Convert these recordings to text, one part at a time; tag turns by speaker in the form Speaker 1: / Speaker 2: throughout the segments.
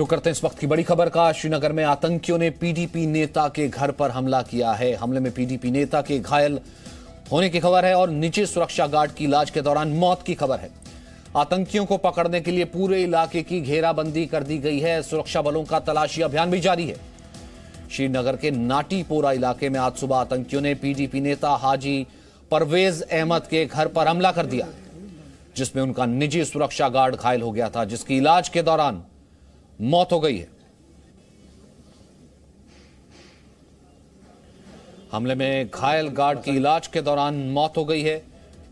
Speaker 1: रुक करते हैं इस वक्त की बड़ी खबर का। श्रीनगर में आतंकियों ने पीडीपी नेता के घर पर हमला किया है। हमले में पीडीपी नेता के घायल होने की खबर है और निजी सुरक्षा गार्ड की इलाज के दौरान मौत की खबर है। आतंकियों को पकड़ने के लिए पूरे इलाके की घेराबंदी कर दी गई है। सुरक्षा बलों का तलाशी अभियान भी जारी है। श्रीनगर के नाटीपोरा इलाके में आज सुबह आतंकियों ने पीडीपी नेता हाजी परवेज अहमद के घर पर हमला कर दिया, जिसमें उनका निजी सुरक्षा गार्ड घायल हो गया था, जिसकी इलाज के दौरान मौत हो गई है। हमले में घायल गार्ड की इलाज के दौरान मौत हो गई है।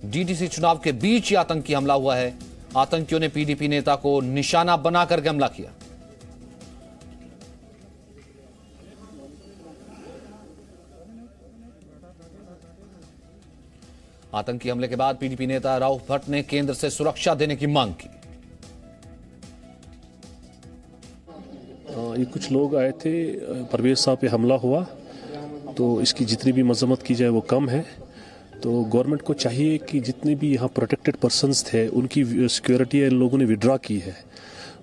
Speaker 1: डीडीसी चुनाव के बीच ही आतंकी हमला हुआ है। आतंकियों ने पीडीपी नेता को निशाना बनाकर हमला किया। आतंकी हमले के बाद पीडीपी नेता राउफ भट्ट ने केंद्र से सुरक्षा देने की मांग की।
Speaker 2: ये कुछ लोग आए थे, परवेज साहब पे हमला हुआ, तो इसकी जितनी भी मजम्मत की जाए वो कम है। तो गवर्नमेंट को चाहिए कि जितने भी यहाँ प्रोटेक्टेड पर्सन्स थे उनकी सिक्योरिटी इन लोगों ने विड्रॉ की है।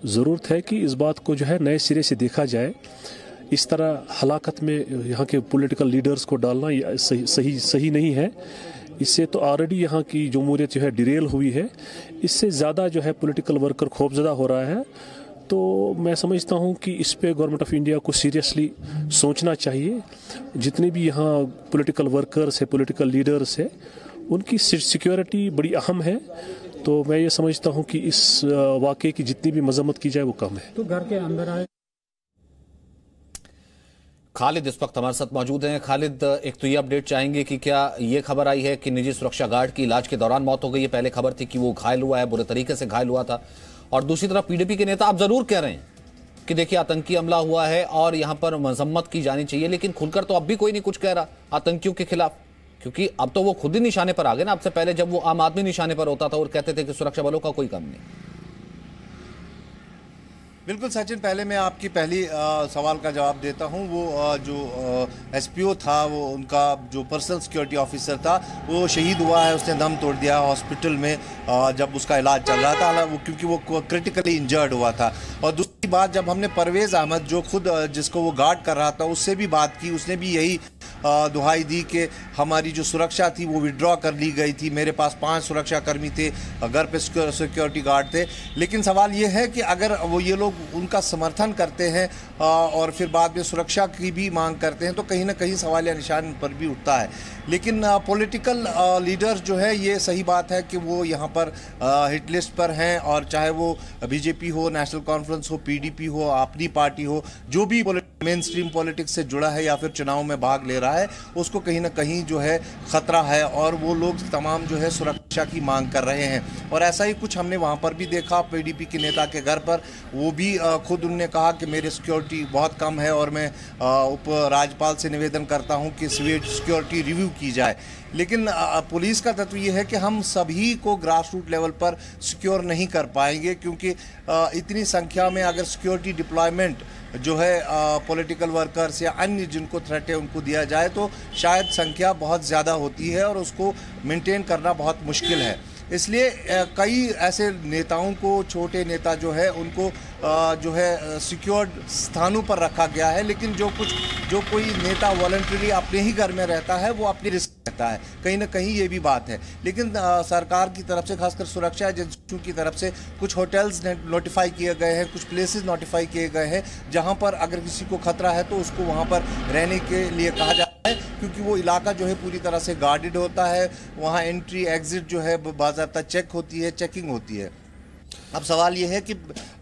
Speaker 2: ज़रूरत है कि इस बात को जो है नए सिरे से देखा जाए। इस तरह हलाकत में यहाँ के पॉलिटिकल लीडर्स को डालना सही नहीं है। इससे तो ऑलरेडी यहाँ की जमहूरियत जो है डिरेल हुई है। इससे ज़्यादा जो है पॉलिटिकल वर्कर खौफजदा हो रहा है। तो मैं समझता हूँ कि इस पे गवर्नमेंट ऑफ इंडिया को सीरियसली सोचना चाहिए। जितने भी यहाँ पॉलिटिकल वर्कर्स है, पॉलिटिकल लीडर्स है, उनकी सिक्योरिटी बड़ी अहम है। तो मैं ये समझता हूँ कि इस वाक़े की जितनी भी मजम्मत की जाए वो कम है।
Speaker 3: तो घर के अंदर आए
Speaker 1: खालिद इस वक्त हमारे साथ मौजूद हैं। खालिद, एक तो ये अपडेट चाहेंगे कि क्या ये खबर आई है कि निजी सुरक्षा गार्ड की इलाज के दौरान मौत हो गई है? पहले खबर थी कि वो घायल हुआ है, बुरे तरीके से घायल हुआ था। और दूसरी तरफ पीडीपी के नेता आप जरूर कह रहे हैं कि देखिए आतंकी हमला हुआ है और यहां पर मजम्मत की जानी चाहिए, लेकिन खुलकर तो अब भी कोई नहीं कुछ कह रहा आतंकियों के खिलाफ, क्योंकि अब तो वो खुद ही निशाने पर आ गए ना। आपसे पहले जब वो आम आदमी निशाने पर होता था और कहते थे कि सुरक्षा बलों का कोई काम नहीं।
Speaker 4: बिल्कुल सचिन, पहले मैं आपकी पहली सवाल का जवाब देता हूं। वो जो एसपीओ था, वो उनका जो पर्सनल सिक्योरिटी ऑफिसर था, वो शहीद हुआ है। उसने दम तोड़ दिया हॉस्पिटल में जब उसका इलाज चल रहा था, वो क्योंकि वो क्रिटिकली इंजर्ड हुआ था। और दूसरी बात, जब हमने परवेज अहमद जो खुद जिसको वो गार्ड कर रहा था उससे भी बात की, उसने भी यही दुहाई दी कि हमारी जो सुरक्षा थी वो विड्रॉ कर ली गई थी। मेरे पास 5 सुरक्षाकर्मी थे, घर पे सिक्योरिटी गार्ड थे। लेकिन सवाल ये है कि अगर वो ये लोग उनका समर्थन करते हैं और फिर बाद में सुरक्षा की भी मांग करते हैं, तो कहीं ना कहीं सवालिया निशान पर भी उठता है। लेकिन पॉलिटिकल लीडर्स जो है, ये सही बात है कि वो यहाँ पर हिट लिस्ट पर हैं। और चाहे वो बीजेपी हो, नेशनल कॉन्फ्रेंस हो, पीडीपी हो, अपनी पार्टी हो, जो भी मेन स्ट्रीम पॉलिटिक्स से जुड़ा है या फिर चुनाव में भाग ले रहा है, उसको कहीं ना कहीं जो है खतरा है और वो लोग तमाम जो है सुरक्षा की मांग कर रहे हैं। और ऐसा ही कुछ हमने वहाँ पर भी देखा पीडीपी के नेता के घर पर। वो भी खुद उन्होंने कहा कि मेरी सिक्योरिटी बहुत कम है और मैं उप राज्यपाल से निवेदन करता हूँ कि सिक्योरिटी रिव्यू की जाए। लेकिन पुलिस का तत्व ये है कि हम सभी को ग्रास रूट लेवल पर सिक्योर नहीं कर पाएंगे, क्योंकि इतनी संख्या में अगर सिक्योरिटी डिप्लॉयमेंट जो है पॉलिटिकल वर्कर्स या अन्य जिनको थ्रेट है उनको दिया जाए तो शायद संख्या बहुत ज़्यादा होती है और उसको मेंटेन करना बहुत मुश्किल है। इसलिए कई ऐसे नेताओं को, छोटे नेता जो है उनको जो है सिक्योर्ड स्थानों पर रखा गया है। लेकिन जो कोई नेता वॉलंटरी अपने ही घर में रहता है वो अपनी रिस्क रहता है, कहीं ना कहीं ये भी बात है। लेकिन सरकार की तरफ से, खासकर सुरक्षा एजेंसियों की तरफ से कुछ होटल्स नोटिफाई किए गए हैं, कुछ प्लेसेस नोटिफाई किए गए हैं जहां पर अगर किसी को खतरा है तो उसको वहां पर रहने के लिए कहा जाता है, क्योंकि वो इलाका जो है पूरी तरह से गार्डेड होता है। वहाँ एंट्री एग्जिट जो है बाज़ाब्ता चेक होती है, चेकिंग होती है। अब सवाल ये है कि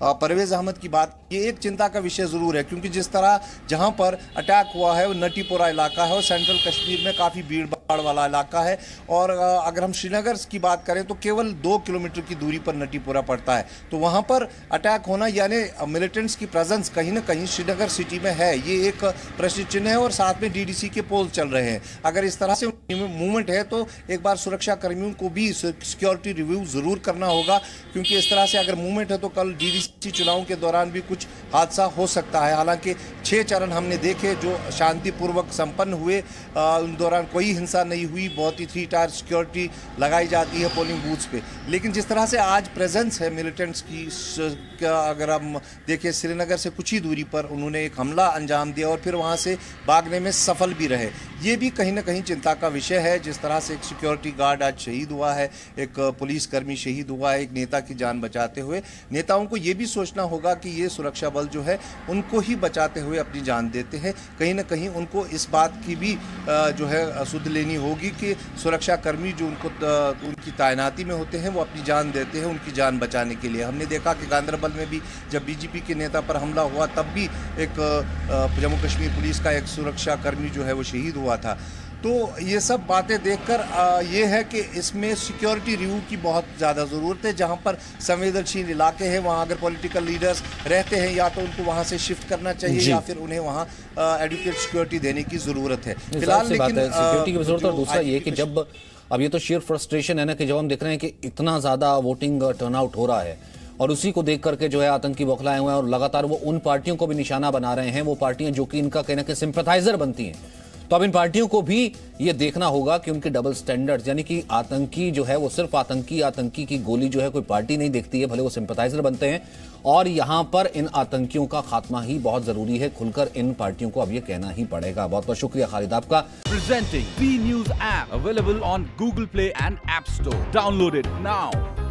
Speaker 4: परवेज अहमद की बात, ये एक चिंता का विषय ज़रूर है, क्योंकि जिस तरह जहां पर अटैक हुआ है वो नटीपोरा इलाका है और सेंट्रल कश्मीर में काफ़ी भीड़ भाड़ वाला इलाका है। और अगर हम श्रीनगर की बात करें तो केवल 2 किलोमीटर की दूरी पर नटीपोरा पड़ता है। तो वहां पर अटैक होना यानी मिलिटेंट्स की प्रेजेंस कहीं ना कहीं श्रीनगर सिटी में है, ये एक प्रश्न चिन्ह है। और साथ में डीडीसी के पोल चल रहे हैं। अगर इस तरह से मूवमेंट है तो एक बार सुरक्षा कर्मियों को भी सिक्योरिटी रिव्यू जरूर करना होगा, क्योंकि इस तरह से अगर मूवमेंट है तो कल डीडीसी चुनाव के दौरान भी कुछ हादसा हो सकता है। हालांकि 6 चरण हमने देखे जो शांतिपूर्वक संपन्न हुए, उन दौरान कोई हिंसा नहीं हुई, बहुत ही 3 टायर सिक्योरिटी लगाई जाती है पोलिंग बूथ्स पे। लेकिन जिस तरह से आज प्रेजेंस है मिलिटेंट्स की, अगर हम देखें श्रीनगर से कुछ ही दूरी पर उन्होंने एक हमला अंजाम दिया और फिर वहाँ से भागने में सफल भी रहे, ये भी कहीं ना कहीं चिंता का विषय है। जिस तरह से एक सिक्योरिटी गार्ड आज शहीद हुआ है, एक पुलिसकर्मी शहीद हुआ है, एक नेता की जान बचाते हुए, नेताओं को ये भी सोचना होगा कि ये सुरक्षा बल जो है उनको ही बचाते हुए अपनी जान देते हैं। कहीं ना कहीं उनको इस बात की भी जो है सुध लेनी होगी कि सुरक्षा कर्मी जो उनकी तैनाती में होते हैं वो अपनी जान देते हैं उनकी जान बचाने के लिए। हमने देखा कि गांदरबल में भी जब बीजेपी के नेता पर हमला हुआ तब भी एक जम्मू कश्मीर पुलिस का एक सुरक्षा कर्मी जो है वो शहीद हुआ था। तो ये सब बातें देखकर ये है कि इसमें सिक्योरिटी रिव्यू की बहुत ज़्यादा ज़रूरत है। जहाँ पर संवेदनशील इलाके हैं वहाँ अगर पॉलिटिकल लीडर्स रहते हैं या तो उनको वहाँ से शिफ्ट करना चाहिए या फिर उन्हें वहाँ एडुकेट सिक्योरिटी देने की ज़रूरत है फिलहाल। लेकिन
Speaker 1: सिक्योरिटी की जरूरत, और दूसरा ये कि जब अब ये तो शेयर फ्रस्ट्रेशन है ना कि जब हम देख रहे हैं कि इतना ज़्यादा वोटिंग टर्नआउट हो रहा है और उसी को देख करके जो है आतंकी बौखलाए हुए हैं और लगातार वो उन पार्टियों को भी निशाना बना रहे हैं, वो पार्टियां जो कि इनका कहना कि सिंपैथाइजर बनती हैं। तो अब इन पार्टियों को भी ये देखना होगा कि उनके डबल स्टैंडर्ड्स, यानी कि आतंकी जो है वो सिर्फ आतंकी की गोली जो है कोई पार्टी नहीं देखती है, भले वो सिंपैथाइजर बनते हैं। और यहां पर इन आतंकियों का खात्मा ही बहुत जरूरी है, खुलकर इन पार्टियों को अब ये कहना ही पड़ेगा। बहुत बहुत शुक्रिया खालिद आपका।
Speaker 3: Presenting B News app available on Google Play and App Store. Download it now.